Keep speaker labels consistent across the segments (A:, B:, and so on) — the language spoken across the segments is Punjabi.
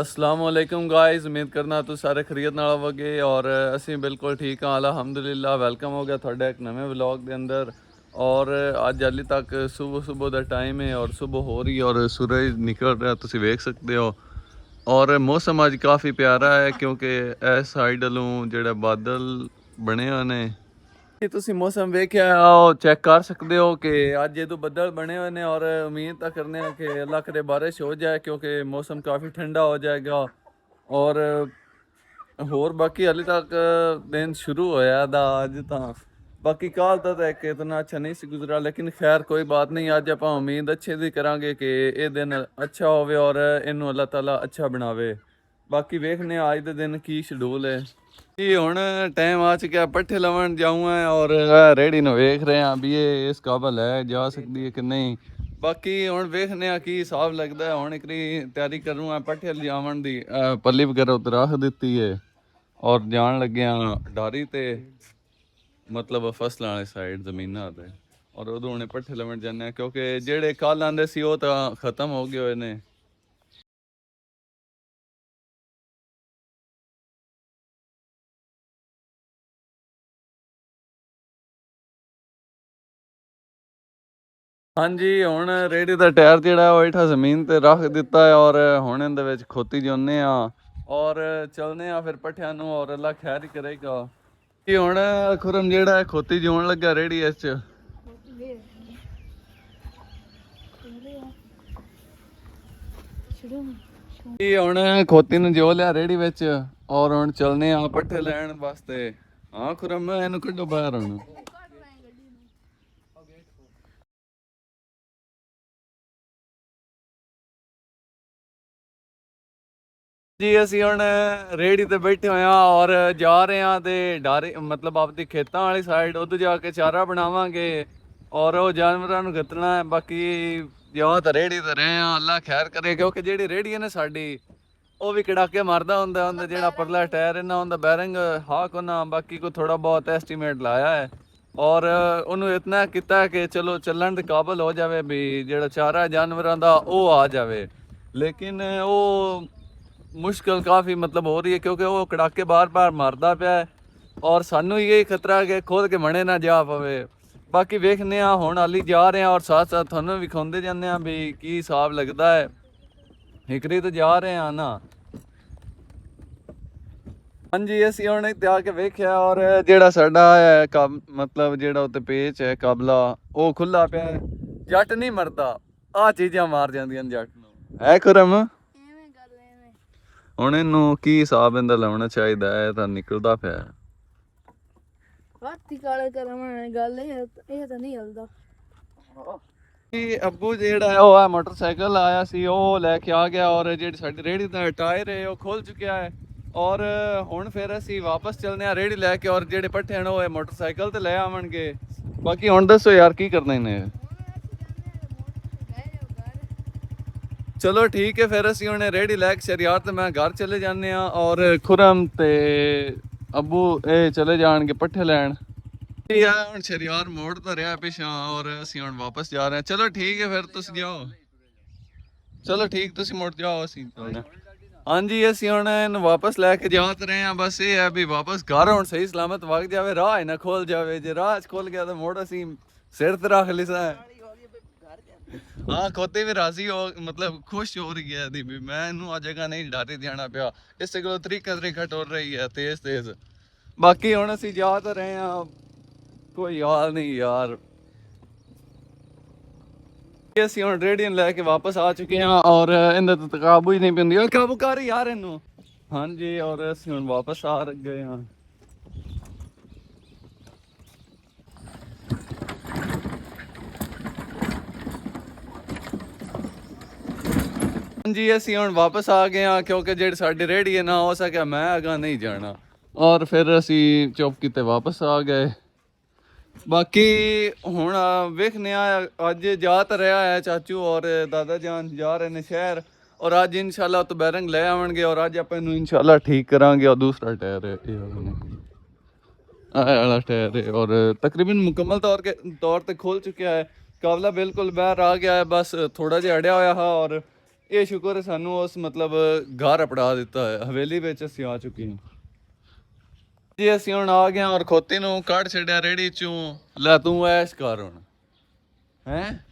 A: अस्सलाम वालेकुम गाइस, उम्मीद करना ਤੁਸੀਂ ਸਾਰੇ ਖੈਰੀਅਤ ਨਾਲ ਹੋਵੋਗੇ ਔਰ ਅਸੀਂ ਬਿਲਕੁਲ ਠੀਕ ਹਾਂ ਅਲਹਮਦੁਲਿਲਾ। ਵੈਲਕਮ ਹੋ ਗਿਆ ਤੁਹਾਡਾ ਇੱਕ ਨਵੇਂ ਵਲੌਗ ਦੇ ਅੰਦਰ। ਔਰ ਅੱਜ ਹਾਲੇ ਤੱਕ ਸਵੇਰ ਦਾ ਟਾਈਮ ਹੈ ਔਰ ਸਵੇਰ ਹੋ ਰਹੀ ਔਰ ਸੂਰਜ ਨਿਕਲ ਰਿਹਾ, ਤੁਸੀਂ ਵੇਖ ਸਕਦੇ ਹੋ। ਔਰ ਮੌਸਮ ਅੱਜ ਕਾਫੀ ਪਿਆਰਾ ਹੈ ਕਿਉਂਕਿ ਇਸ ਸਾਈਡ ਵੱਲੋਂ ਜਿਹੜਾ ਬਾਦਲ ਬਣੇ ਹੋਏ ਨੇ, ਜੇ ਤੁਸੀਂ ਮੌਸਮ ਵੇਖਿਆ ਉਹ ਚੈੱਕ ਕਰ ਸਕਦੇ ਹੋ ਕਿ ਅੱਜ ਇਹ ਤੋਂ ਬੱਦਲ ਬਣੇ ਹੋਏ ਨੇ ਔਰ ਉਮੀਦ ਤਾਂ ਕਰਨੇ ਆ ਕਿ ਅੱਲਾਹ ਕਰੇ ਬਾਰਿਸ਼ ਹੋ ਜਾਏ ਕਿਉਂਕਿ ਮੌਸਮ ਕਾफ़ी ठंडा हो जाएगा। और ਹੋਰ ਬਾਕੀ ਹਾਲੇ ਤੱਕ ਦਿਨ ਸ਼ੁਰੂ ਹੋਇਆ ਦਾ ਅੱਜ ਤਾਂ, ਬਾਕੀ ਕੱਲ ਤਾਂ ਇੱਕ ਇਤਨਾ ਅੱਛਾ ਨਹੀਂ ਸੀ ਗੁਜ਼ਰਾ, ਲੇਕਿਨ ਖੈਰ ਕੋਈ ਬਾਤ ਨਹੀਂ। ਅੱਜ ਆਪਾਂ ਉਮੀਦ ਅੱਛੇ ਦੀ ਕਰਾਂਗੇ ਕਿ ਇਹ ਦਿਨ ਅੱਛਾ ਹੋਵੇ ਔਰ ਇਹਨੂੰ ਅੱਲਾਹ ਤਾਲਾ ਅੱਛਾ ਬਣਾਵੇ। ਬਾਕੀ ਵੇਖਨੇ ਆ ਅੱਜ ਦੇ ਦਿਨ ਕੀ ਸ਼ਡਿਊਲ ਹੈ ਜੀ। ਹੁਣ ਟਾਈਮ ਆ ਚੁੱਕਿਆ ਪੱਠੇ ਲਵਣ ਜਾਊਂਗਾ ਔਰ ਰੇੜੀ ਨੂੰ ਵੇਖ ਰਹੇ ਹਾਂ ਵੀ ਇਹ ਇਸ ਕਾਬਲ ਹੈ ਜਾ ਸਕਦੀ ਹੈ ਕਿ ਨਹੀਂ। ਬਾਕੀ ਹੁਣ ਵੇਖਨੇ ਆ ਕੀ ਹਿਸਾਬ ਲੱਗਦਾ। ਹੁਣ ਇੱਕ ਤਿਆਰੀ ਕਰੂੰਗਾ ਪੱਠੇ ਲਿਜਾਵਣ ਦੀ, ਪੱਲੀ ਵਗੈਰਾ ਉੱਤੇ ਰੱਖ ਦਿੱਤੀ ਹੈ ਔਰ ਜਾਣ ਲੱਗਿਆ ਡਾਰੀ ਤੇ, ਮਤਲਬ ਫਸਲਾਂ ਵਾਲੀ ਸਾਈਡ ਜ਼ਮੀਨਾਂ ਤੇ। ਔਰ ਉਦੋਂ ਹੁਣੇ ਪੱਠੇ ਲਵਣ ਜਾਂਦੇ ਆ ਕਿਉਂਕਿ ਜਿਹੜੇ ਕੱਲ ਆਂਦੇ ਸੀ ਉਹ ਤਾਂ ਖਤਮ ਹੋ ਗਏ ਹੋਏ ਨੇ। ਹਾਂਜੀ, ਹੁਣ ਰੇੜੀ ਦਾ ਟਾਇਰ ਜਿਹੜਾ ਉਹ ਹੇਠਾਂ ਜ਼ਮੀਨ ਤੇ ਰੱਖ ਦਿੱਤਾ ਹੈ ਔਰ ਹੁਣ ਇਹਦੇ ਵਿੱਚ ਖੋਤੀ ਜੋਨੇ ਆ ਔਰ ਚਲਨੇ ਆ ਫਿਰ ਪੱਠਿਆਂ ਨੂੰ ਔਰ ਅੱਲਾ ਖੈਰ ਹੀ ਕਰੇਗਾ। ਕਿ ਹੁਣ ਖੁਰਮ ਜਿਹੜਾ ਖੋਤੀ ਜੋਣ ਲੱਗਾ ਰੇੜੀ ਇਸ ਚ, ਇਹ ਹੁਣ ਖੋਤੀ ਨੂੰ ਜੋ ਲਿਆ ਰੇੜੀ ਵਿੱਚ ਔਰ ਹੁਣ ਚਲਨੇ ਆ ਪੱਠੇ ਲੈਣ ਵਾਸਤੇ। ਹਾਂ ਖੁਰਮ ਇਹਨੂੰ ਕੱਢੋ ਬਾਹਰ ਹੁਣ। ਜੀ ਅਸੀਂ ਹੁਣ ਰੇੜੀ ਤੇ ਬੈਠੇ ਹੋਏ ਹਾਂ ਔਰ ਜਾ ਰਹੇ ਹਾਂ ਤੇ ਡਾਰੇ ਮਤਲਬ ਆਪਦੀ ਖੇਤਾਂ ਵਾਲੀ ਸਾਈਡ ਉੱਧਰ ਜਾ ਕੇ ਚਾਰਾ ਬਣਾਵਾਂਗੇ ਔਰ ਉਹ ਜਾਨਵਰਾਂ ਨੂੰ ਖਿੱਤਣਾ ਹੈ। ਬਾਕੀ ਜਾਂ ਤਾਂ ਰੇੜੀ ਤੇ ਰਹੇ ਹਾਂ, ਅੱਲਾ ਖੈਰ ਕਰੇ ਕਿਉਂਕਿ ਜਿਹੜੀ ਰੇੜੀ ਹੈ ਨਾ ਸਾਡੀ ਉਹ ਵੀ ਕੜਾਕੇ ਮਾਰਦਾ ਹੁੰਦਾ ਜਿਹੜਾ ਪਰਲਾ ਟਾਇਰ ਇਹਨਾਂ ਹੁੰਦਾ ਬੈਰਿੰਗ ਹਾਕ ਉਹਨਾਂ ਬਾਕੀ ਕੋ ਥੋੜਾ ਬਹੁਤ ਐਸਟੀਮੇਟ ਲਾਇਆ ਹੈ ਔਰ ਉਹਨੂੰ ਇਤਨਾ ਕੀਤਾ ਕਿ ਚਲੋ ਚੱਲਣ ਦੇ ਕਾਬਲ ਹੋ ਜਾਵੇ ਵੀ ਜਿਹੜਾ ਚਾਰਾ ਜਾਨਵਰਾਂ ਦਾ ਉਹ ਆ ਜਾਵੇ। ਲੇਕਿਨ ਉਹ ਮੁਸ਼ਕਿਲ ਕਾਫੀ ਮਤਲਬ ਹੋ ਰਹੀ ਹੈ ਕਿਉਂਕਿ ਉਹ ਕੜਾਕੇ ਬਾਰ ਮਾਰਦਾ ਪਿਆ ਹੈ ਔਰ ਸਾਨੂੰ ਇਹ ਖਤਰਾ ਕਿ ਖੁਦ ਕੇ ਮਣੇ ਨਾ ਜਾ ਪਵੇ। ਬਾਕੀ ਵੇਖਨੇ ਆ ਹੁਣ ਹਾਲੀ ਜਾ ਰਹੇ ਆ ਔਰ ਸਾਥ ਸਾਥ ਤੁਹਾਨੂੰ ਵੀ ਵਿਖਾਉਂਦੇ ਜਾਂਦੇ ਆ ਵੀ ਕੀ ਹਿਸਾਬ ਲੱਗਦਾ ਹੈ। ਹਿਕਰੀ ਤੇ ਜਾ ਰਹੇ ਆ ਨਾ। ਹਾਂਜੀ, ਅਸੀਂ ਹੁਣ ਇੱਥੇ ਆ ਕੇ ਵੇਖਿਆ ਔਰ ਜਿਹੜਾ ਸਾਡਾ ਮਤਲਬ ਜਿਹੜਾ ਉੱਤੇ ਪੇਚ ਹੈ ਕਾਬਲਾ ਉਹ ਖੁੱਲਾ ਪਿਆ ਹੈ। ਜੱਟ ਨਹੀਂ ਮਰਦਾ, ਆਹ ਚੀਜ਼ਾਂ ਮਾਰ ਜਾਂਦੀਆਂ ਨੇ ਜੱਟ ਨੂੰ ਹੈ ਖੁਰਮ। ਹੁਣ ਇਹਨੂੰ ਕੀ ਹਿਸਾਬ ਇਹਦਾ ਲਾਉਣਾ ਚਾਹੀਦਾ ਹੈ ਤਾਂ ਨਿਕਲਦਾ ਪਿਆ।
B: ਹਾਥੀ ਕਾਲੇ ਕਰਮ ਗੱਲ ਇਹ ਤਾਂ ਨਹੀਂ ਹਲਦਾ।
A: ਅੱਬੂ ਜਿਹੜਾ ਉਹ ਹੈ ਮੋਟਰਸਾਈਕਲ ਆਇਆ ਸੀ ਉਹ ਲੈ ਕੇ ਆ ਗਿਆ ਔਰ ਜਿਹੜੀ ਸਾਡੀ ਰੇਹੜੀ ਦਾ ਟਾਇਰ ਹੈ ਉਹ ਖੁੱਲ ਚੁੱਕਿਆ ਹੈ ਔਰ ਹੁਣ ਫਿਰ ਅਸੀਂ ਵਾਪਸ ਚੱਲਦੇ ਹਾਂ ਰੇਹੜੀ ਲੈ ਕੇ ਔਰ ਜਿਹੜੇ ਪੱਠੇ ਹਨ ਉਹ ਮੋਟਰਸਾਈਕਲ ਤੇ ਲੈ ਆਵਣਗੇ। ਬਾਕੀ ਹੁਣ ਦੱਸੋ ਯਾਰ ਕੀ ਕਰਨਾ ਇਹਨੇ। ਚਲੋ ਠੀਕ ਹੈ ਫਿਰ ਅਸੀਂ ਹੁਣ ਰੇਹੜੀ ਲੈ ਕੇ ਸ਼ਰਿਆਰ ਤੇ ਮੈਂ ਘਰ ਚਲੇ ਜਾਂਦੇ ਹਾਂ ਔਰ ਖੁਰਮ ਤੇ ਅੱਬੂ ਇਹ ਚਲੇ ਜਾਣਗੇ ਪੱਠੇ ਲੈਣ। ਹੁਣ ਸ਼ਰਿਆਰ ਮੋੜ ਤਾਂ ਰਿਹਾ ਪਿਛਾਂ ਔਰ ਅਸੀਂ ਹੁਣ ਵਾਪਸ ਜਾ ਰਹੇ ਹਾਂ। ਚਲੋ ਠੀਕ ਹੈ ਫਿਰ ਤੁਸੀਂ ਜਾਓ। ਚਲੋ ਠੀਕ ਤੁਸੀਂ ਮੁੜ ਜਾਓ ਅਸੀਂ ਚੱਲਦੇ। ਹਾਂਜੀ, ਅਸੀਂ ਹੁਣ ਇਹਨੂੰ ਵਾਪਸ ਲੈ ਕੇ ਜਾ ਤਾਂ ਰਹੇ ਹਾਂ। ਬਸ ਇਹ ਹੈ ਵੀ ਵਾਪਸ ਘਰ ਹੁਣ ਸਹੀ ਸਲਾਮਤ ਵਗ ਜਾਵੇ, ਰਾਹ ਹੀ ਨਾ ਖੋਲ ਜਾਵੇ। ਜੇ ਰਾਹ 'ਚ ਖੁੱਲ ਗਿਆ ਤਾਂ ਮੁੜ ਅਸੀਂ ਸਿਰ ਤੇ ਰੱਖ ਲਿਸਾ। ਹਾਂ ਖੋਤੀ ਵੀ ਰਾਜ਼ੀ ਹੋ ਮਤਲਬ ਖੁਸ਼ ਹੋ ਰਹੀ ਹੈ ਦੀ ਵੀ ਮੈਂ ਇਹਨੂੰ ਆ ਜਗ੍ਹਾ ਨਹੀਂ ਡਾਰੇ ਜਾਣਾ ਪਿਆ। ਇਸੇ ਕੋਲ ਤਰੀਕਾ ਟੁਰ ਰਹੀ ਹੈ ਤੇਜ਼। ਬਾਕੀ ਹੁਣ ਅਸੀਂ ਜਾ ਤਾਂ ਰਹੇ ਹਾਂ, ਕੋਈ ਹਾਲ ਨਹੀਂ ਯਾਰ। ਅਸੀਂ ਹੁਣ ਰੇੜੀ ਨੂੰ ਲੈ ਕੇ ਵਾਪਸ ਆ ਚੁੱਕੇ ਹਾਂ ਔਰ ਇਹਦੇ ਤੋਂ ਕਾਬੂ ਹੀ ਨਹੀਂ ਪੈਂਦੀ। ਕਾਬੂ ਕਰ ਯਾਰ ਇਹਨੂੰ। ਹਾਂਜੀ, ਔਰ ਅਸੀਂ ਹੁਣ ਵਾਪਸ ਆ ਗਏ ਹਾਂ। ਹਾਂਜੀ, ਅਸੀਂ ਹੁਣ ਵਾਪਸ ਆ ਗਏ ਹਾਂ ਕਿਉਂਕਿ ਜਿਹੜੀ ਸਾਡੀ ਰੇੜੀ ਹੈ ਨਾ ਹੋ ਸਕਿਆ ਮੈਂ ਅਗਾਂਹ ਨਹੀਂ ਜਾਣਾ ਔਰ ਫਿਰ ਅਸੀਂ ਚੁੱਪ ਕੀਤੇ ਵਾਪਸ ਆ ਗਏ। ਬਾਕੀ ਹੁਣ ਵੇਖਨੇ ਆ ਅੱਜ ਜਾ ਤਾਂ ਰਿਹਾ ਹੈ ਚਾਚੂ ਔਰ ਦਾਦਾ ਜਾਨ ਜਾ ਰਹੇ ਨੇ ਸ਼ਹਿਰ ਔਰ ਅੱਜ ਇਨਸ਼ਾਅੱਲਾ ਤੋਂ ਬੈਰਿੰਗ ਲੈ ਆਉਣਗੇ ਔਰ ਅੱਜ ਆਪਾਂ ਇਹਨੂੰ ਇਨਸ਼ਾਅੱਲਾ ਠੀਕ ਕਰਾਂਗੇ। ਔਰ ਦੂਸਰਾ ਟਾਇਰ ਹੈ ਇਹ ਵਾਲਾ ਟਾਇਰ ਹੈ ਔਰ ਤਕਰੀਬਨ ਮੁਕੰਮਲ ਤੌਰ ਤੇ ਖੁੱਲ ਚੁੱਕਿਆ ਹੈ। ਕਾਬਲਾ ਬਿਲਕੁਲ ਬਾਹਰ ਆ ਗਿਆ ਹੈ, ਬਸ ਥੋੜਾ ਜਿਹਾ ਅੜਿਆ ਹੋਇਆ ਹੈ ਔਰ ਇਹ ਸ਼ੁਕਰ ਹੈ ਸਾਨੂੰ ਉਸ ਮਤਲਬ ਘਰ ਅਪੜਾ ਦਿੱਤਾ ਹੈ, ਹਵੇਲੀ ਵਿੱਚ ਅਸੀਂ ਆ ਚੁੱਕੇ ਹਾਂ ਜੀ। ਅਸੀਂ ਹੁਣ ਆ ਗਏ ਹਾਂ ਔਰ ਖੋਤੀ ਨੂੰ ਕੱਢ ਛੱਡਿਆ ਰੇੜੀ ਚੋਂ। ਲੈ ਤੂੰ ਐਸ਼ ਕਰ ਹੁਣ ਹੈ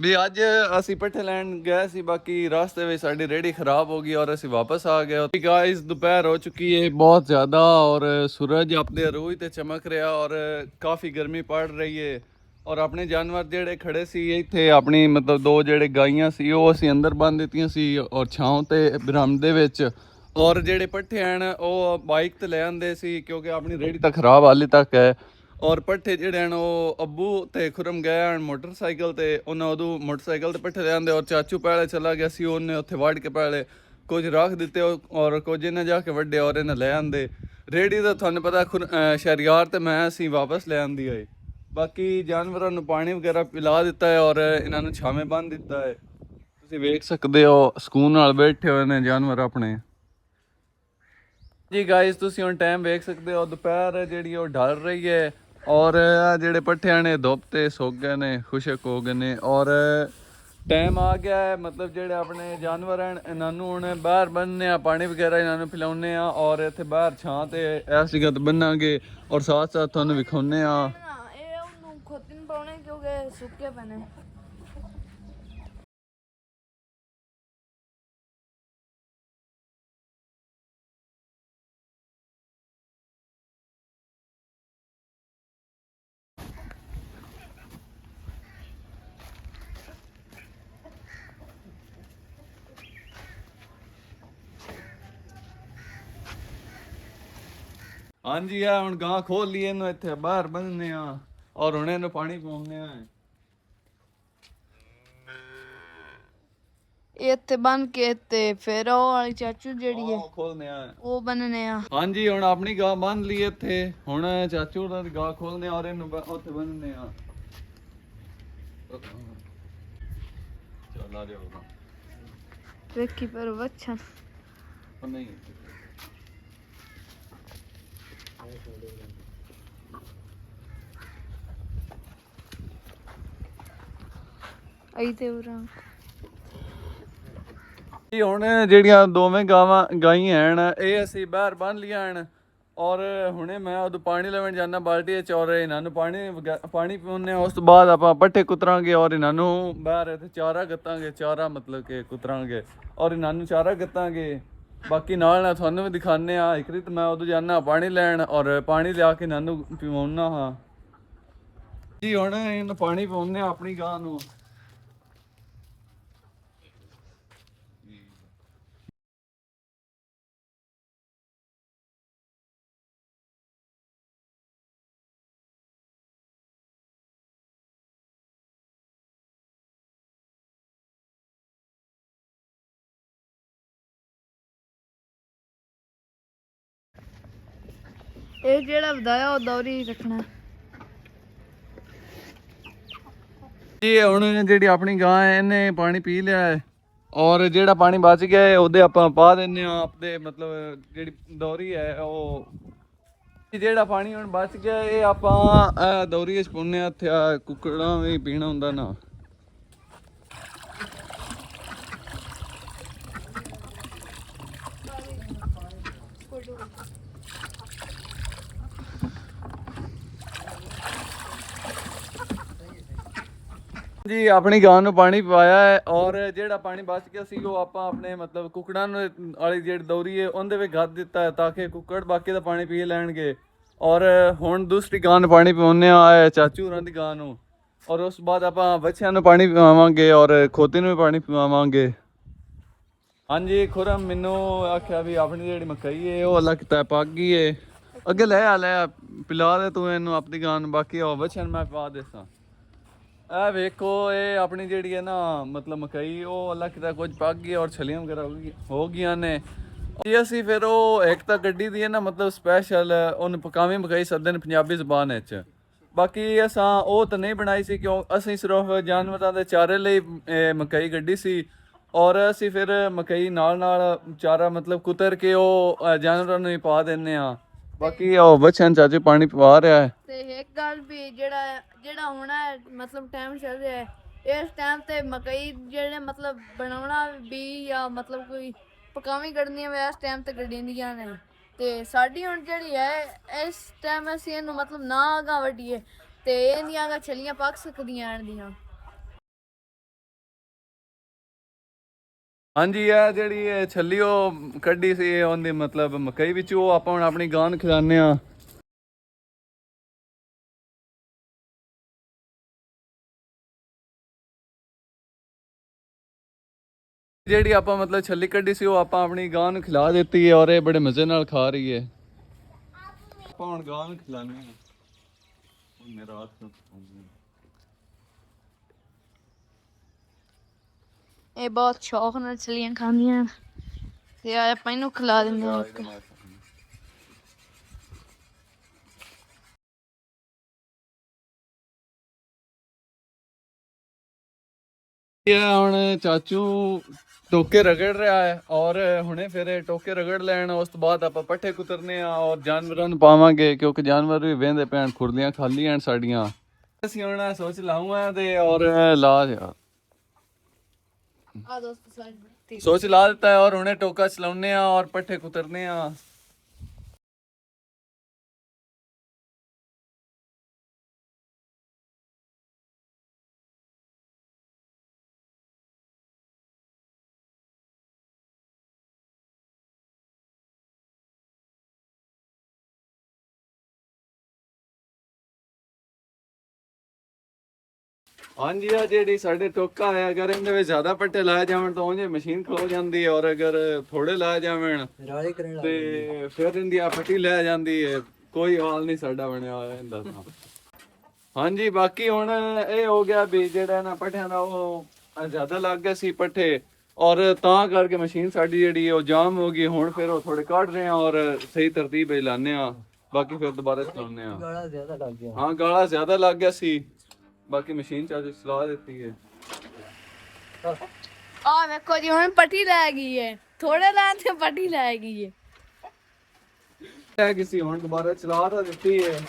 A: ਵੀ ਅੱਜ ਅਸੀਂ ਪੱਠੇ ਲੈਣ ਗਏ ਸੀ, ਬਾਕੀ ਰਾਸਤੇ ਵਿੱਚ ਸਾਡੀ ਰੇੜੀ ਖਰਾਬ ਹੋ ਗਈ ਔਰ ਅਸੀਂ ਵਾਪਸ ਆ ਗਏ। ਗਾਇਸ ਦੁਪਹਿਰ ਹੋ ਚੁੱਕੀ ਹੈ ਬਹੁਤ ज़्यादा ਔਰ सूरज अपने अरूज ਤੇ ਚਮਕ ਰਿਹਾ ਔਰ ਕਾਫੀ ਗਰਮੀ ਪੜ ਰਹੀ ਹੈ। ਔਰ ਆਪਣੇ ਜਾਨਵਰ ਜਿਹੜੇ ਖੜੇ ਸੀ ਇੱਥੇ, ਆਪਣੀ ਮਤਲਬ ਦੋ ਜਿਹੜੇ ਗਾਈਆਂ ਸੀ ਉਹ ਅਸੀਂ ਅੰਦਰ ਬੰਨ ਦਿੱਤੀਆਂ ਸੀ ਔਰ ਛਾਂ ਤੇ ਬਰਾਮਦੇ ਵਿੱਚ। ਔਰ ਜਿਹੜੇ ਪੱਠੇ ਹਨ ਉਹ ਬਾਈਕ ਤੇ ਲੈ ਆਂਦੇ ਸੀ ਕਿਉਂਕਿ ਆਪਣੀ ਰੇੜੀ ਤਾਂ ਖਰਾਬ ਹਾਲੇ ਤੱਕ ਹੈ। ਔਰ ਪੱਠੇ ਜਿਹੜੇ ਹਨ ਉਹ ਅੱਬੂ ਤੇ ਖੁਰਮ ਗਏ ਹਨ ਮੋਟਰਸਾਈਕਲ ਤੇ, ਉਹਨਾਂ ਉਦੋਂ ਮੋਟਰਸਾਈਕਲ ਤੇ ਪੱਠੇ ਲੈ ਆਂਦੇ ਔਰ ਚਾਚੂ ਪਹਿਲੇ ਚਲਾ ਗਿਆ ਸੀ, ਉਹਨੇ ਉੱਥੇ ਵੜ ਕੇ ਪਹਿਲੇ ਕੁਝ ਰੱਖ ਦਿੱਤੇ ਔਰ ਕੁਝ ਇਹਨਾਂ ਜਾ ਕੇ ਵੱਡੇ ਔਰ ਇਹਨਾਂ ਲੈ ਆਂਦੇ। ਰੇੜੀ ਤਾਂ ਤੁਹਾਨੂੰ ਪਤਾ ਸ਼ਹਿਰੀਆਰ ਤੇ ਮੈਂ ਅਸੀਂ ਵਾਪਸ ਲੈ ਆਂਦੀ ਆਏ। ਬਾਕੀ ਜਾਨਵਰਾਂ ਨੂੰ ਪਾਣੀ ਵਗੈਰਾ ਪਿਲਾ ਦਿੱਤਾ ਹੈ ਔਰ ਇਹਨਾਂ ਨੂੰ ਛਾਵੇਂ ਬੰਨ ਦਿੱਤਾ ਹੈ। ਤੁਸੀਂ ਵੇਖ ਸਕਦੇ ਹੋ ਸਕੂਨ ਨਾਲ ਬੈਠੇ ਹੋਏ ਨੇ ਜਾਨਵਰ ਆਪਣੇ। ਜੀ ਗਾਇਸ ਤੁਸੀਂ ਹੁਣ ਟਾਈਮ ਵੇਖ ਸਕਦੇ ਹੋ, ਦੁਪਹਿਰ ਜਿਹੜੀ ਉਹ ਢਲ ਰਹੀ ਹੈ ਔਰ ਜਿਹੜੇ ਪੱਠਿਆਂ ਨੇ ਧੁੱਪ ਤੇ ਸੁੱਕ ਗਏ ਨੇ, ਖੁਸ਼ਕ ਹੋ ਗਏ ਨੇ ਔਰ ਟਾਈਮ ਆ ਗਿਆ ਹੈ ਮਤਲਬ ਜਿਹੜੇ ਆਪਣੇ ਜਾਨਵਰ ਹਨ ਇਹਨਾਂ ਨੂੰ ਹੁਣ ਬਾਹਰ ਬੰਨ੍ਹਨੇ ਆ, ਪਾਣੀ ਵਗੈਰਾ ਇਹਨਾਂ ਨੂੰ ਪਿਲਾਉਂਦੇ ਆ ਔਰ ਇੱਥੇ ਬਾਹਰ ਛਾਂ ਤੇ ਇਸ ਜਗ੍ਹਾ ਤੇ ਬੰਨਾਂਗੇ ਔਰ ਸਾਥ ਸਾਥ ਤੁਹਾਨੂੰ ਵਿਖਾਉਂਦੇ ਆ।
B: ਇਹ ਉਹਨੂੰ ਖੋਤੀ ਨੂੰ ਪਾਉਣੇ ਕਿਉਂਕਿ ਸੁੱਕੇ ਪਏ ਨੇ।
A: ਹਾਂਜੀ ਆ ਹੁਣ ਗਾਂ ਖੋਲ ਲਈ, ਇਹਨੂੰ ਇੱਥੇ ਬਾਹਰ ਬੰਨ੍ਹਨੇ ਆ ਔਰ ਹੁਣ ਇਹਨੂੰ ਪਾਣੀ ਪਾਉਂਦੇ ਆ।
B: ਇਹ ਇੱਥੇ ਬੰਨ ਕੇ ਤੇ ਫਿਰ ਉਹ ਵਾਲੀ ਚਾਚੂ ਜਿਹੜੀ ਹੈ
A: ਉਹ ਖੋਲਨੇ ਆ।
B: ਉਹ ਬੰਨਣੇ ਆ।
A: ਹਾਂਜੀ ਹੁਣ ਆਪਣੀ ਗਾਂ ਬੰਨ ਲਈ ਇੱਥੇ, ਹੁਣ ਚਾਚੂ ਉਹਨਾਂ ਦੀ ਗਾਂ ਖੋਲਨੇ ਆ ਔਰ ਇਹਨੂੰ ਉੱਥੇ ਬੰਨ੍ਹਨੇ ਆ। ਚੱਲ ਆ ਜਾਓ
B: ਵੇਖੀ ਪਰ ਬੱਚਾ
A: ਨਹੀਂ
B: ਆਈ ਤੇ ਉਰਾਂ
A: ਜੀ। ਹੁਣ ਜਿਹੜੀਆਂ ਦੋਵੇਂ ਗਾਈਆਂ ਹਨ ਇਹ ਅਸੀਂ ਬਾਹਰ ਬੰਨ ਲਈਆਂ ਹਨ ਔਰ ਹੁਣੇ ਮੈਂ ਉਦੋਂ ਪਾਣੀ ਲੈਣ ਜਾਣਾ ਬਾਲਟੀ ਵਿੱਚ ਔਰ ਇਹਨਾਂ ਨੂੰ ਪਾਣੀ ਪਿਉਣੇ। ਉਸ ਤੋਂ ਬਾਅਦ ਆਪਾਂ ਪੱਠੇ ਕੁਤਰਾਂਗੇ ਔਰ ਇਹਨਾਂ ਨੂੰ ਬਾਹਰ ਇੱਥੇ ਚਾਰਾ ਗੱਤਾਂਗੇ, ਚਾਰਾ ਮਤਲਬ ਕਿ ਕੁਤਰਾਂਗੇ ਔਰ ਇਹਨਾਂ ਨੂੰ ਚਾਰਾ ਗੱਤਾਂਗੇ। ਬਾਕੀ ਨਾਲ ਤੁਹਾਨੂੰ ਵੀ ਦਿਖਾਉਂਦੇ ਆ। ਇੱਕ ਰੀਤ ਮੈਂ ਉਦੋਂ ਜਾਣਾ ਪਾਣੀ ਲੈਣ ਔਰ ਪਾਣੀ ਲਿਆ ਕੇ ਇਹਨਾਂ ਨੂੰ ਪਿਵਾਉਣਾ ਹਾਂ ਜੀ। ਹੁਣ ਇਹਨੂੰ ਪਾਣੀ ਪਿਵਾਉਂਦੇ ਆ ਆਪਣੀ ਗਾਂ ਨੂੰ।
B: ਇਹ ਜਿਹੜਾ ਵਧਾਇਆ ਉਹ ਦੌਰੀ ਰੱਖਣਾ
A: ਜੀ। ਹੁਣ ਜਿਹੜੀ ਆਪਣੀ ਗਾਂ ਹੈ ਇਹਨੇ ਪਾਣੀ ਪੀ ਲਿਆ ਹੈ ਔਰ ਜਿਹੜਾ ਪਾਣੀ ਬਚ ਗਿਆ ਹੈ ਉਹਦੇ ਆਪਾਂ ਪਾ ਦਿੰਦੇ ਆ ਆਪਦੇ ਮਤਲਬ ਜਿਹੜੀ ਦੌਰੀ ਹੈ ਉਹ। ਜਿਹੜਾ ਪਾਣੀ ਹੁਣ ਬਚ ਗਿਆ ਇਹ ਆਪਾਂ ਦੌਰੀ ਵਿੱਚ ਪਾਉਂਦੇ ਆ। ਇੱਥੇ ਕੁੱਕੜਾਂ ਵੀ ਪੀਣਾ ਹੁੰਦਾ ਨਾ। ਜੀ ਆਪਣੀ ਗਾਂ ਨੂੰ ਪਾਣੀ ਪਵਾਇਆ ਹੈ ਔਰ ਜਿਹੜਾ ਪਾਣੀ ਬਚ ਗਿਆ ਸੀ ਉਹ ਆਪਾਂ ਆਪਣੇ ਮਤਲਬ ਕੁੱਕੜਾਂ ਨੂੰ ਵਾਲੀ ਜਿਹੜੀ ਦੌਰੀ ਹੈ ਉਹਦੇ ਵਿੱਚ ਗੱਦ ਦਿੱਤਾ ਹੈ ਤਾਂ ਕਿ ਕੁੱਕੜ ਬਾਕੀ ਦਾ ਪਾਣੀ ਪੀ ਲੈਣਗੇ। ਔਰ ਹੁਣ ਦੂਸਰੀ ਗਾਂ ਨੂੰ ਪਾਣੀ ਪਿਵਾਉਂਦੇ ਆ ਚਾਚੂ ਹੋਰਾਂ ਦੀ ਗਾਂ ਨੂੰ ਔਰ ਉਸ ਤੋਂ ਬਾਅਦ ਆਪਾਂ ਬੱਚਿਆਂ ਨੂੰ ਪਾਣੀ ਪਿਵਾਵਾਂਗੇ ਔਰ ਖੋਤੀ ਨੂੰ ਵੀ ਪਾਣੀ ਪਿਵਾਵਾਂਗੇ। ਹਾਂਜੀ ਖੁਰਮ ਮੈਨੂੰ ਆਖਿਆ ਵੀ ਆਪਣੀ ਜਿਹੜੀ ਮਕਈ ਹੈ ਉਹ ਅੱਲਾ ਕਿਤਾ ਪੱਕ ਗਈ ਹੈ। ਅੱਗੇ ਲੈ ਆ ਪਿਲਾ ਦੇ ਤੂੰ ਇਹਨੂੰ ਆਪਣੀ ਗਾਂ ਨੂੰ, ਬਾਕੀ ਉਹ ਬੱਚਿਆਂ ਨੂੰ ਮੈਂ ਪਵਾ ਦੇਸਾਂ। ਇਹ ਵੇਖੋ ਇਹ ਆਪਣੀ ਜਿਹੜੀ ਹੈ ਨਾ ਮਤਲਬ ਮਕਈ ਉਹ ਅੱਲਾ ਕਿਤਾ ਕੁਝ ਪੱਕ ਗਈ ਔਰ ਛਲੀਆਂ ਵਗੈਰਾ ਹੋ ਗਈਆਂ ਨੇ ਜੀ। ਅਸੀਂ ਫਿਰ ਉਹ ਇੱਕ ਤਾਂ ਗੱਡੀ ਦੀ ਹੈ ਨਾ ਮਤਲਬ ਸਪੈਸ਼ਲ ਉਹਨੂੰ ਪਕਾਵੀਂ ਮਕਈ ਸੱਦੇ ਨੇ ਪੰਜਾਬੀ ਜ਼ੁਬਾਨ ਵਿੱਚ। ਬਾਕੀ ਅਸਾਂ ਉਹ ਤਾਂ ਨਹੀਂ ਬਣਾਈ ਸੀ ਕਿਉਂ ਅਸੀਂ ਸਿਰਫ ਜਾਨਵਰਾਂ ਦੇ ਚਾਰੇ ਲਈ ਮਕਈ ਗੱਡੀ ਸੀ ਔਰ ਅਸੀਂ ਫਿਰ ਮਕਈ ਨਾਲ ਚਾਰਾ ਮਤਲਬ ਕੁਤਰ ਕੇ ਉਹ ਜਾਨਵਰਾਂ ਨੂੰ ਹੀ ਪਾ ਦਿੰਦੇ ਆ। ਬਾਕੀ ਉਹ ਬੱਚਿਆਂ ਚਾਚੇ ਪਾਣੀ ਪਵਾ ਰਿਹਾ ਹੈ।
B: ਤੇ ਇੱਕ ਗੱਲ ਵੀ ਜਿਹੜਾ ਹੋਣਾ ਹੈ ਮਤਲਬ ਟਾਈਮ ਚੱਲ ਰਿਹਾ ਹੈ इस टाइम ते मकई जेह्ड़े मतलब बनाना भी या मतलब कोई पकावी कड्ढनियां वे इस टाइम ते कड्ढियां ने ते साडी हुन जेह्ड़ी है इस टाइम असीं इहनूं मतलब ना अगां वड्डीए ते इंदियां अगां छलियां पक सकदियां इंदियां।
A: ਹਾਂਜੀ ਇਹ ਜਿਹੜੀ ਇਹ ਛੱਲੀ ਉਹ ਕੱਢੀ ਸੀ ਉਹਦੀ ਮਤਲਬ ਮਕਈ ਵਿੱਚ ਉਹ ਆਪਾਂ ਹੁਣ ਆਪਣੀ ਗਾਂ ਨੂੰ ਖਿਲਾਉਂਦੇ ਆ। ਜਿਹੜੀ ਆਪਾਂ ਮਤਲਬ ਛੱਲੀ ਕੱਢੀ ਸੀ ਉਹ ਆਪਾਂ ਆਪਣੀ ਗਾਂ ਨੂੰ ਖਿਲਾ ਦਿੱਤੀ ਹੈ ਔਰ ਇਹ ਬੜੇ ਮਜ਼ੇ ਨਾਲ ਖਾ ਰਹੀ ਹੈ। ਆਪਾਂ ਹੁਣ ਗਾਂ ਨੂੰ ਖਿਲਾਉਂਦੇ ਆ। ਮੇਰਾ ਹੱਥ
B: ਇਹ ਬਹੁਤ ਸ਼ੌਕ ਨਾਲ ਛਲੀਆਂ ਖਾਂਦੀਆਂ ਤੇ ਆਪਾਂ ਇਹਨੂੰ ਖਿਲਾ ਦਿੰਦੇ ਆ ਇੱਕ।
A: ਇਹ ਹੁਣ ਚਾਚੂ ਟੋਕੇ ਰਗੜ ਰਿਹਾ ਹੈ ਔਰ ਹੁਣੇ ਫਿਰ ਇਹ ਟੋਕੇ ਰਗੜ ਲੈਣ ਉਸ ਤੋਂ ਬਾਅਦ ਆਪਾਂ ਪੱਠੇ ਕੁਤਰਨੇ ਆ ਔਰ ਜਾਨਵਰਾਂ ਨੂੰ ਪਾਵਾਂਗੇ ਕਿਉਂਕਿ ਜਾਨਵਰ ਵੀ ਵਹਿੰਦੇ ਪੈਣ ਖੁਰਲੀਆਂ ਖਾਲੀਆਂ ਸਾਡੀਆਂ। ਅਸੀਂ ਹੁਣ ਸੋਚ ਲਾਉਂਗਾ ਤੇ ਔਰ ਲਾ ਯਾਰ
B: ਆ ਦੋਸਤ ਸਾਡੀ
A: ਸੋਚ ਲਾ ਦਿੱਤਾ ਹੈ ਔਰ ਹੁਣੇ ਟੋਕਾ ਚਲਾਉਨੇ ਆ ਔਰ ਪੱਠੇ ਕੁਤਰਨੇ ਆ। ਹਾਂਜੀ ਆ ਜਿਹੜੀ ਸਾਡੇ ਟੋਕਾ ਹੈ ਅਗਰ ਇਹਦੇ ਵਿੱਚ ਜ਼ਿਆਦਾ ਪੱਟੇ ਲਾਏ ਜਾਵਣ ਤਾਂ ਉਹਨੇ ਮਸ਼ੀਨ ਖਲੋ ਜਾਂਦੀ ਹੈ ਔਰ ਅਗਰ ਥੋੜੇ ਲਾਏ ਜਾਵਣ ਤੇ ਫਿਰ ਇਹਦੀ ਆ ਪੱਟੀ ਲੈ ਜਾਂਦੀ ਹੈ। ਕੋਈ ਹਾਲ ਨਹੀਂ ਸਾਡਾ ਬਣਿਆ ਹੋਇਆ ਇਹਦਾ ਤਾਂ। ਹਾਂਜੀ ਬਾਕੀ ਹੁਣ ਇਹ ਹੋ ਗਿਆ ਵੀ ਜਿਹੜਾ ਨਾ ਪੱਠਿਆਂ ਦਾ ਉਹ ਜ਼ਿਆਦਾ ਲੱਗ ਗਿਆ ਸੀ ਪੱਠੇ ਔਰ ਤਾਂ ਕਰਕੇ ਮਸ਼ੀਨ ਸਾਡੀ ਜਿਹੜੀ ਉਹ ਜਾਮ ਹੋ ਗਈ। ਹੁਣ ਫਿਰ ਉਹ ਥੋੜੇ ਕੱਢ ਰਹੇ ਆ ਔਰ ਸਹੀ ਤਰਤੀਬ ਹੀ ਲਾਉਂਦੇ ਆ ਬਾਕੀ ਫਿਰ ਦੁਬਾਰਾ ਚਲਾਉਂਦੇ ਆ।
C: ਗਾਲਾ ਜ਼ਿਆਦਾ ਲੱਗ ਗਿਆ।
A: ਹਾਂ ਗਾਲਾ ਜ਼ਿਆਦਾ ਲੱਗ ਗਿਆ ਸੀ ਬਾਕੀ ਮਸ਼ੀਨ ਚਾਰਜ ਚਲਾ ਦਿੱਤੀ ਹੈ।
B: ਆ ਵੇਖੋ ਜੀ ਹੁਣ ਪੱਟੀ ਲੈ ਗਈ ਹੈ ਥੋੜੇ ਲੈਣ ਤੇ ਪੱਟੀ ਲੈ ਗਈ ਹੈ।
A: ਇਹ ਕਿਸੇ ਹੁਣ ਦੁਬਾਰਾ ਚਲਾ ਤਾਂ ਦਿੱਤੀ ਹੈ।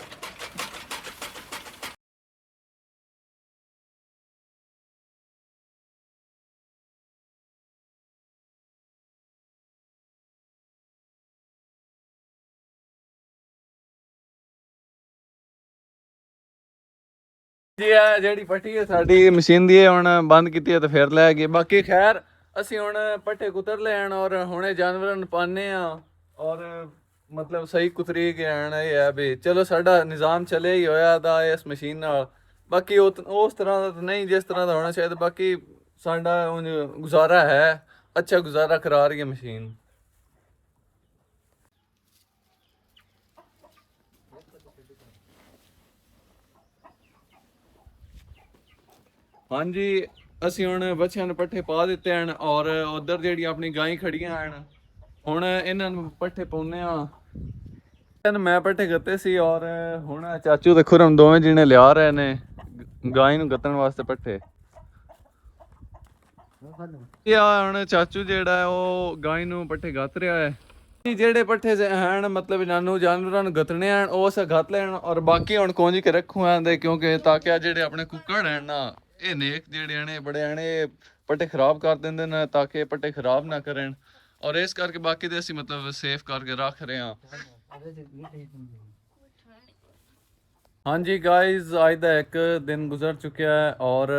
A: ਜੀ ਇਹ ਜਿਹੜੀ ਪੱਟੀ ਹੈ ਸਾਡੀ ਮਸ਼ੀਨ ਦੀ ਹੁਣ ਬੰਦ ਕੀਤੀ ਹੈ ਤੇ ਫਿਰ ਲੈ ਗਏ। ਬਾਕੀ ਖੈਰ ਅਸੀਂ ਹੁਣ ਪੱਠੇ ਕੁਤਰ ਲੈਣ ਔਰ ਹੁਣੇ ਜਾਨਵਰਾਂ ਨੂੰ ਪਾਣੇ ਆ ਔਰ ਮਤਲਬ ਸਹੀ ਕੁਤਰੀ ਕੇ ਆਣਾ ਇਹ ਹੈ ਵੀ ਚਲੋ ਸਾਡਾ ਨਿਜ਼ਾਮ ਚੱਲਿਆ ਹੀ ਹੋਇਆ ਦਾ ਇਸ ਮਸ਼ੀਨ ਨਾਲ। ਬਾਕੀ ਉਸ ਤਰ੍ਹਾਂ ਦਾ ਤਾਂ ਨਹੀਂ ਜਿਸ ਤਰ੍ਹਾਂ ਦਾ ਹੋਣਾ ਚਾਹੀਦਾ। ਬਾਕੀ ਸਾਡਾ ਉਂਝ ਗੁਜ਼ਾਰਾ ਹੈ ਅੱਛਾ ਗੁਜ਼ਾਰਾ ਕਰਾ ਰਹੀ ਹੈ ਮਸ਼ੀਨ। ਹਾਂਜੀ ਅਸੀਂ ਹੁਣ ਬੱਚਿਆਂ ਨੂੰ ਪੱਠੇ ਪਾ ਦਿੱਤੇ ਹਨ ਔਰ ਉਧਰ ਜਿਹੜੀ ਆਪਣੀ ਗਾਂ ਖੜੀਆਂ ਹਨ ਹੁਣ ਇਹਨਾਂ ਨੂੰ ਪੱਠੇ ਪਾਉਨੇ ਆ। ਮੈਂ ਪੱਠੇ ਗੱਤੇ ਸੀ ਔਰ ਹੁਣ ਚਾਚੂ ਤੇ ਖੁਰਮ ਦੋਵੇਂ ਜੀਣੇ ਲਿਆ ਰਹੇ ਨੇ ਗਾਂ ਨੂੰ ਗੱਤਣ ਵਾਸਤੇ ਪੱਠੇ। ਇਹ ਹੁਣ ਚਾਚੂ ਜਿਹੜਾ ਹੈ ਉਹ ਗਾਂ ਨੂੰ ਪੱਠੇ ਗੱਤ ਰਿਹਾ ਹੈ। ਜਿਹੜੇ ਪੱਠੇ ਹਨ ਮਤਲਬ ਨਾਨੂ ਜਾਨਵਰਾਂ ਨੂੰ ਗੱਤਣੇ ਹਨ ਉਹ ਅਸਾਂ ਗੱਤ ਲੈਣ ਔਰ ਬਾਕੀ ਹੁਣ ਕੋਂਜੀ ਕੇ ਰੱਖੂ ਆਂਦੇ ਕਿਉਂਕਿ ਤਾਂ ਕਿ ਜਿਹੜੇ ਆਪਣੇ ਕੁੱਕੜ ਹਨ ਨਾ ਇਹ ਨੇਕ ਜਿਹੜੇ ਨੇ ਬੜੇ ਆਣੇ ਪੱਟੇ ਖਰਾਬ ਕਰ ਦਿੰਦੇ ਨੇ ਤਾਂ ਕਿ ਪੱਟੇ ਖਰਾਬ ਨਾ ਕਰਨ ਔਰ ਇਸ ਕਰਕੇ ਬਾਕੀ ਦੇ ਅਸੀਂ ਮਤਲਬ ਸੇਫ ਕਰਕੇ ਰੱਖ ਰਹੇ ਹਾਂ। ਹਾਂਜੀ ਗਾਇਜ਼ ਅੱਜ ਦਾ ਇੱਕ ਦਿਨ ਗੁਜ਼ਰ ਚੁੱਕਿਆ ਹੈ ਔਰ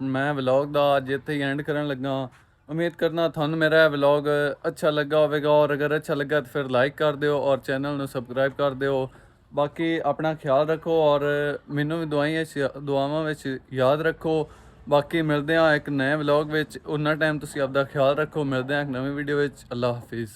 A: ਮੈਂ ਵਲੌਗ ਦਾ ਅੱਜ ਇੱਥੇ ਹੀ ਐਂਡ ਕਰਨ ਲੱਗਾ। ਉਮੀਦ ਕਰਨਾ ਤੁਹਾਨੂੰ ਮੇਰਾ ਵਲੌਗ ਅੱਛਾ ਲੱਗਾ ਹੋਵੇਗਾ ਔਰ ਅਗਰ ਅੱਛਾ ਲੱਗਾ ਤਾਂ ਫਿਰ ਲਾਈਕ ਕਰ ਦਿਓ ਔਰ ਚੈਨਲ ਨੂੰ ਸਬਸਕ੍ਰਾਈਬ ਕਰ ਦਿਓ। ਬਾਕੀ ਆਪਣਾ ਖਿਆਲ ਰੱਖੋ ਔਰ ਮੈਨੂੰ ਵੀ ਦੁਆਵਾਂ ਵਿੱਚ ਯਾਦ ਰੱਖੋ। ਬਾਕੀ ਮਿਲਦੇ ਹਾਂ ਇੱਕ ਨਵੇਂ ਵਲੌਗ ਵਿੱਚ। ਉਨਾ ਟਾਈਮ ਤੁਸੀਂ ਆਪਦਾ ਖਿਆਲ ਰੱਖੋ। ਮਿਲਦੇ ਹਾਂ ਇੱਕ ਨਵੀਂ ਵੀਡੀਓ ਵਿੱਚ। ਅੱਲਾ ਹਾਫਿਜ਼।